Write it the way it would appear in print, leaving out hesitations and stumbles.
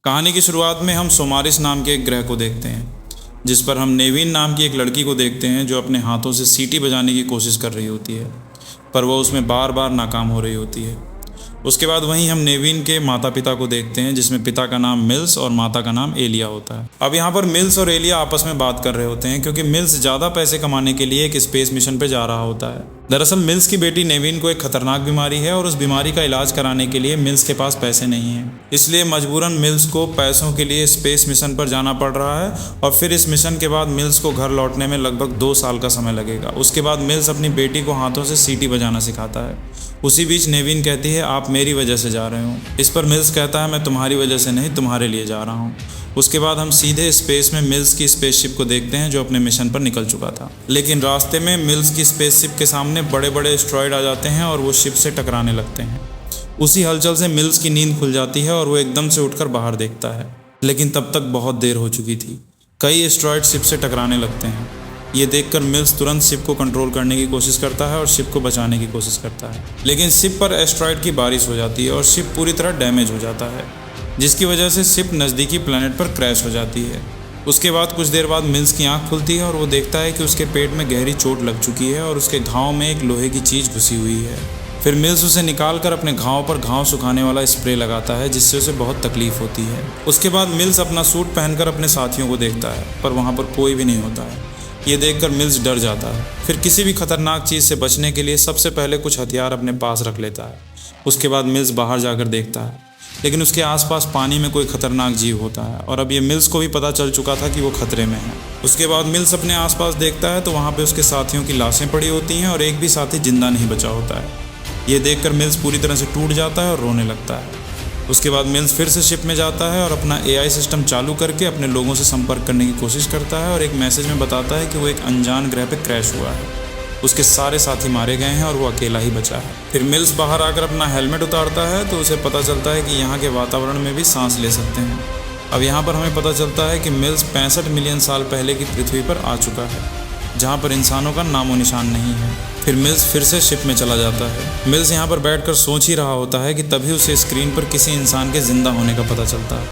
कहानी की शुरुआत में हम सोमारिस नाम के एक ग्रह को देखते हैं, जिस पर हम नेविन नाम की एक लड़की को देखते हैं जो अपने हाथों से सीटी बजाने की कोशिश कर रही होती है, पर वह उसमें बार बार नाकाम हो रही होती है। उसके बाद वहीं हम नेविन के माता पिता को देखते हैं, जिसमें पिता का नाम मिल्स और माता का नाम एलिया होता है। अब यहाँ पर मिल्स और एलिया आपस में बात कर रहे होते हैं, क्योंकि मिल्स ज़्यादा पैसे कमाने के लिए एक स्पेस मिशन पे जा रहा होता है। दरअसल मिल्स की बेटी नेविन को एक खतरनाक बीमारी है और उस बीमारी का इलाज कराने के लिए मिल्स के पास पैसे नहीं हैं। इसलिए मजबूरन मिल्स को पैसों के लिए स्पेस मिशन पर जाना पड़ रहा है और फिर इस मिशन के बाद मिल्स को घर लौटने में लगभग 2 साल का समय लगेगा। उसके बाद मिल्स अपनी बेटी को हाथों से सीटी बजाना सिखाता है। उसी बीच नेविन कहती है, आप मेरी वजह से जा रहे हो। इस पर मिल्स कहता है, मैं तुम्हारी वजह से नहीं, तुम्हारे लिए जा रहा हूँ। उसके बाद हम सीधे स्पेस में मिल्स की स्पेसशिप को देखते हैं जो अपने मिशन पर निकल चुका था। लेकिन रास्ते में मिल्स की स्पेसशिप के सामने बड़े बड़े एस्ट्रॉयड आ जाते हैं और वो शिप से टकराने लगते हैं। उसी हलचल से मिल्स की नींद खुल जाती है और वो एकदम से उठकर बाहर देखता है, लेकिन तब तक बहुत देर हो चुकी थी। कई एस्ट्रॉयड शिप से टकराने लगते हैं। ये देखकर मिल्स तुरंत शिप को कंट्रोल करने की कोशिश करता है और शिप को बचाने की कोशिश करता है, लेकिन शिप पर एस्ट्रॉयड की बारिश हो जाती है और शिप पूरी तरह डैमेज हो जाता है, जिसकी वजह से शिप नज़दीकी प्लैनेट पर क्रैश हो जाती है। उसके बाद कुछ देर बाद मिल्स की आंख खुलती है और वो देखता है कि उसके पेट में गहरी चोट लग चुकी है और उसके घाव में एक लोहे की चीज़ घुसी हुई है। फिर मिल्स उसे निकाल कर अपने घाव पर घाव सुखाने वाला स्प्रे लगाता है, जिससे उसे बहुत तकलीफ होती है। उसके बाद मिल्स अपना सूट पहनकर अपने साथियों को देखता है, पर वहाँ पर कोई भी नहीं होता है। ये देखकर मिल्स डर जाता है। फिर किसी भी खतरनाक चीज़ से बचने के लिए सबसे पहले कुछ हथियार अपने पास रख लेता है। उसके बाद मिल्स बाहर जाकर देखता है, लेकिन उसके आसपास पानी में कोई खतरनाक जीव होता है और अब ये मिल्स को भी पता चल चुका था कि वो खतरे में है। उसके बाद मिल्स अपने आसपास देखता है तो वहाँ पे उसके साथियों की लाशें पड़ी होती हैं और एक भी साथी जिंदा नहीं बचा होता है। ये देखकर मिल्स पूरी तरह से टूट जाता है और रोने लगता है। उसके बाद मिल्स फिर से शिप में जाता है और अपना AI सिस्टम चालू करके अपने लोगों से संपर्क करने की कोशिश करता है और एक मैसेज में बताता है कि वो एक अनजान ग्रह पे क्रैश हुआ है। उसके सारे साथी मारे गए हैं और वो अकेला ही बचा है। फिर मिल्स बाहर आकर अपना हेलमेट उतारता है तो उसे पता चलता है कि यहाँ के वातावरण में भी सांस ले सकते हैं। अब यहाँ पर हमें पता चलता है कि मिल्स 65 मिलियन साल पहले की पृथ्वी पर आ चुका है, जहाँ पर इंसानों का नामो निशान नहीं है। फिर मिल्स फिर से शिप में चला जाता है। मिल्स यहाँ पर बैठकर सोच ही रहा होता है कि तभी उसे स्क्रीन पर किसी इंसान के जिंदा होने का पता चलता है।